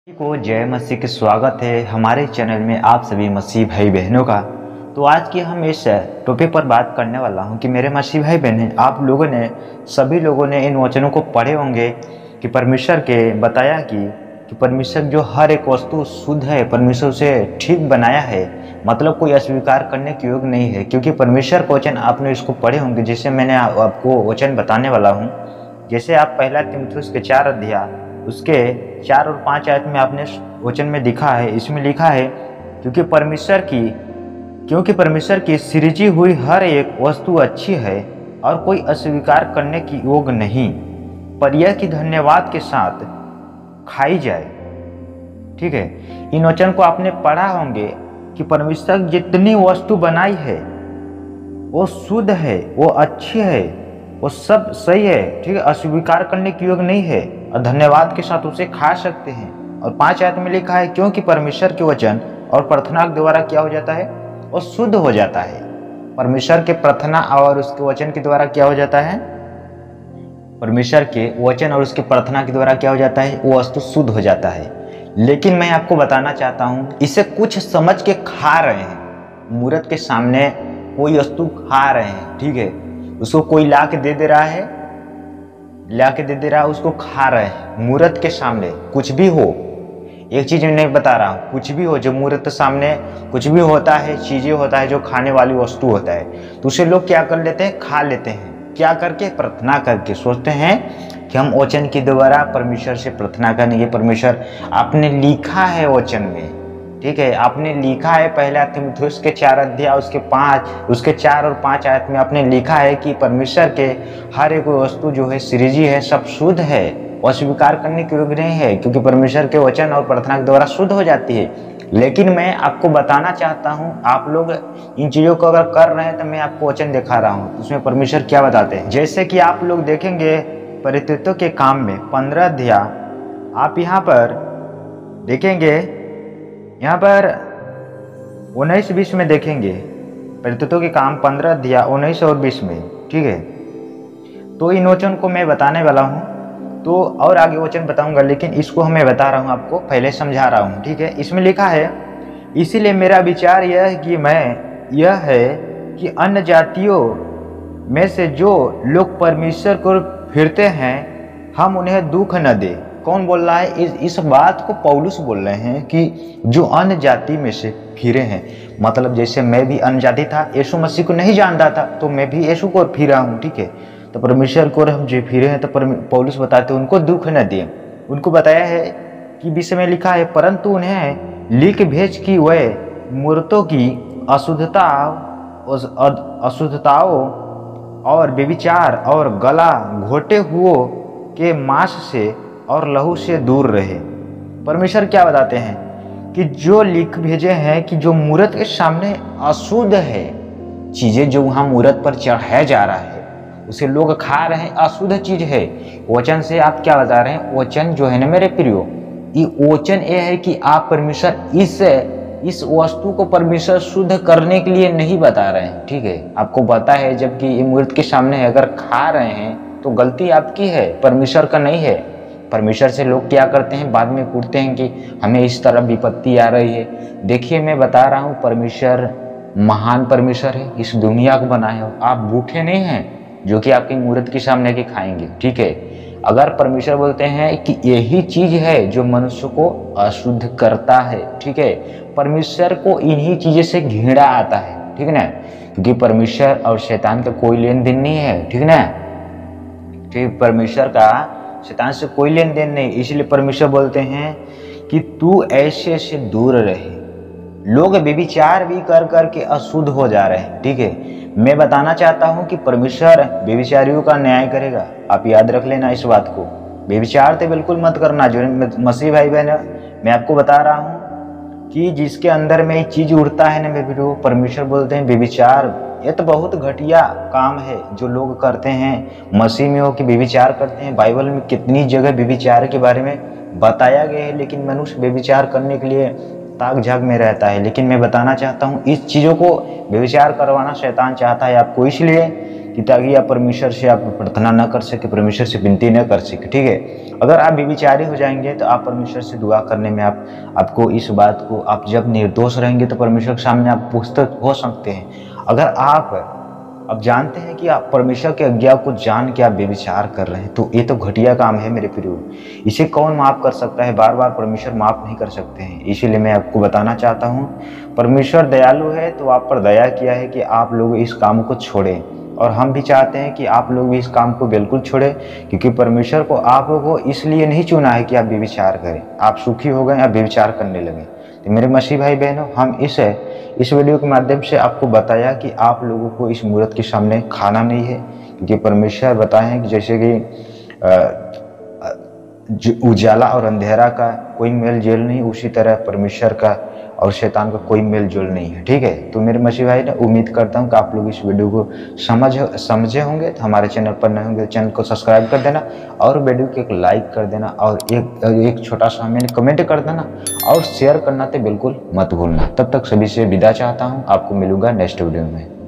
को जय मसीह के स्वागत है हमारे चैनल में आप सभी मसीह भाई बहनों का। तो आज की हम इस टॉपिक पर बात करने वाला हूं कि मेरे मसीह भाई बहन, आप लोगों ने सभी लोगों ने इन वचनों को पढ़े होंगे कि परमेश्वर के बताया कि परमेश्वर जो हर एक वस्तु शुद्ध है, परमेश्वर उसे ठीक बनाया है, मतलब कोई अस्वीकार करने के योग्य नहीं है। क्योंकि परमेश्वर का वचन आपने इसको पढ़े होंगे, जिससे मैंने आपको वचन बताने वाला हूँ। जैसे आप पहला तीमुथियुस के 4 अध्याय उसके 4 और 5 आयत में आपने वचन में दिखा है, इसमें लिखा है क्योंकि परमेश्वर की सृजी हुई हर एक वस्तु अच्छी है और कोई अस्वीकार करने की योग्य नहीं, पर यह कि धन्यवाद के साथ खाई जाए। ठीक है, इन वचन को आपने पढ़ा होंगे कि परमेश्वर जितनी वस्तु बनाई है वो शुद्ध है, वो अच्छी है, वो सब सही है। ठीक है, अस्वीकार करने की योग्य नहीं है और धन्यवाद के साथ उसे खा सकते हैं। और 5 आयत में लिखा है क्योंकि परमेश्वर के वचन और प्रार्थना के द्वारा क्या हो जाता है, वो शुद्ध हो जाता है। परमेश्वर के प्रार्थना और उसके वचन के द्वारा क्या हो जाता है, परमेश्वर के वचन और उसकी प्रार्थना के द्वारा क्या हो जाता है, वो वस्तु शुद्ध हो जाता है। लेकिन मैं आपको बताना चाहता हूँ, इसे कुछ समझ के खा रहे हैं। मूर्त के सामने कोई वस्तु खा रहे हैं, ठीक है, उसको कोई ला के दे रहा है, उसको खा रहे हैं मूर्त के सामने। कुछ भी हो, एक चीज मैं नहीं बता रहा हूँ, कुछ भी हो जो मूर्त के सामने कुछ भी होता है, चीजें होता है जो खाने वाली वस्तु होता है, तो उसे लोग क्या कर लेते हैं, खा लेते हैं। क्या करके, प्रार्थना करके। सोचते हैं कि हम वचन के द्वारा परमेश्वर से प्रार्थना करेंगे। परमेश्वर आपने लिखा है वचन में, ठीक है, आपने लिखा है पहला तीमुथियुस के 4 अध्याय उसके 4 और 5 आयत में आपने लिखा है कि परमेश्वर के हर एक वस्तु जो है सृजी है, सब शुद्ध है, अस्वीकार करने के योग्य नहीं है, क्योंकि परमेश्वर के वचन और प्रार्थना के द्वारा शुद्ध हो जाती है। लेकिन मैं आपको बताना चाहता हूँ, आप लोग इन चीज़ों को अगर कर रहे हैं तो मैं आपको वचन दिखा रहा हूँ, उसमें परमेश्वर क्या बताते हैं। जैसे कि आप लोग देखेंगे परित्याग के काम में 15 अध्याय, आप यहाँ पर देखेंगे, यहाँ पर 19-20 में देखेंगे, परित्याग के काम 15 अध्याय 19 और 20 में। ठीक है, तो इन वचन को मैं बताने वाला हूँ, तो और आगे वचन बताऊंगा, लेकिन इसको मैं बता रहा हूँ, आपको पहले समझा रहा हूँ। ठीक है, इसमें लिखा है, इसीलिए मेरा विचार यह है कि अन्य जातियों में से जो लोग परमेश्वर को फिरते हैं, हम उन्हें दुख न दे। कौन बोल रहा है, इस बात को पौलुस बोल रहे हैं कि जो अन्य जाति में से फिरे हैं, मतलब जैसे मैं भी अन्य जाति था, यीशु मसीह को नहीं जानता था, तो मैं भी यीशु को फिरा हूँ। ठीक है, तो परमेश्वर को हम जो फिरे हैं, तो पौलुस बताते हैं उनको दुख न दिए। उनको बताया है कि विषय में लिखा है, परंतु उन्हें लिख भेज कि वह मूर्तों की अशुद्धताओं और व्यभिचार और गला घोटे हुओं के मांस से और लहू से दूर रहे। परमेश्वर क्या बताते हैं कि जो लिख भेजे हैं कि जो मूर्त के सामने अशुद्ध है, चीजें जो वहां मूर्त पर चढ़ाया जा रहा है उसे लोग खा रहे हैं, अशुद्ध चीज है। वचन से आप क्या बता रहे हैं, वचन जो है ना मेरे प्रियो, ये वचन ये है कि आप परमेश्वर इस वस्तु को परमेश्वर शुद्ध करने के लिए नहीं बता रहे हैं। ठीक है, आपको पता है, जबकि ये मूर्त के सामने अगर खा रहे हैं तो गलती आपकी है, परमेश्वर का नहीं है। परमेश्वर से लोग क्या करते हैं, बाद में पूछते हैं कि हमें इस तरह विपत्ति आ रही है। देखिए, मैं बता रहा हूँ, परमेश्वर महान परमेश्वर है, इस दुनिया को बनाया हो। आप भूखे नहीं हैं जो कि आपकी मूर्त के सामने के खाएंगे। ठीक है, अगर परमेश्वर बोलते हैं कि यही चीज है जो मनुष्य को अशुद्ध करता है, ठीक है, परमेश्वर को इन्हीं चीजों से घृणा आता है। ठीक है ना, क्योंकि परमेश्वर और शैतान का कोई लेन देन नहीं है। ठीक ना, ठीक, परमेश्वर का शैतान से कोई लेन देन नहीं, इसलिए परमेश्वर बोलते हैं कि तू ऐसे से दूर रहे। लोग व्यभिचार भी कर करके अशुद्ध हो जा रहे हैं। ठीक है, मैं बताना चाहता हूं कि परमेश्वर व्यभिचारियों का न्याय करेगा, आप याद रख लेना इस बात को। व्यभिचार तो बिल्कुल मत करना। जो मसीह भाई बहन, मैं आपको बता रहा हूं कि जिसके अंदर में चीज उड़ता है ना मेरे, परमेश्वर बोलते हैं व्यभिचार, ये तो बहुत घटिया काम है जो लोग करते हैं। मसीह में हो कि व्यभिचार करते हैं। बाइबल में कितनी जगह व्यभिचार के बारे में बताया गया है, लेकिन मनुष्य व्यभिचार करने के लिए ताक झाक में रहता है। लेकिन मैं बताना चाहता हूँ, इस चीज़ों को व्यभिचार करवाना शैतान चाहता है आपको, इसलिए कि ताकि आप परमेश्वर से आप प्रार्थना न कर सके, परमेश्वर से विनती न कर सके। ठीक है, अगर आप व्यभिचारी हो जाएंगे तो आप परमेश्वर से दुआ करने में आपको इस बात को, आप जब निर्दोष रहेंगे तो परमेश्वर के सामने आप पुस्तक हो सकते हैं। अगर आप जानते हैं कि आप परमेश्वर के आज्ञा को जान के आप व्यभिचार कर रहे हैं तो ये तो घटिया काम है मेरे प्रियो। इसे कौन माफ कर सकता है? बार बार परमेश्वर माफ नहीं कर सकते हैं। इसीलिए मैं आपको बताना चाहता हूँ, परमेश्वर दयालु है तो आप पर दया किया है कि आप लोग इस काम को छोड़ें, और हम भी चाहते हैं कि आप लोग भी इस काम को बिल्कुल छोड़ें, क्योंकि परमेश्वर को आप लोगों को इसलिए नहीं चुना है कि आप व्यभिचार करें। आप सुखी हो गए, आप व्यभिचार करने लगे। तो मेरे मसीह भाई बहनों, हम इस वीडियो के माध्यम से आपको बताया कि आप लोगों को इस मूर्त के सामने खाना नहीं है, क्योंकि परमेश्वर बताए हैं कि जैसे कि उजाला और अंधेरा का कोई मेल जोल नहीं, उसी तरह परमेश्वर का और शैतान का कोई मेल जोल नहीं है। ठीक है, तो मेरे मसीह भाई ने उम्मीद करता हूँ कि आप लोग इस वीडियो को समझे होंगे। तो हमारे चैनल पर नए होंगे तो चैनल को सब्सक्राइब कर देना, और वीडियो को एक लाइक कर देना, और एक छोटा सा हमें कमेंट कर देना, और शेयर करना तो बिल्कुल मत भूलना। तब तक सभी से विदा चाहता हूँ, आपको मिलूंगा नेक्स्ट वीडियो में।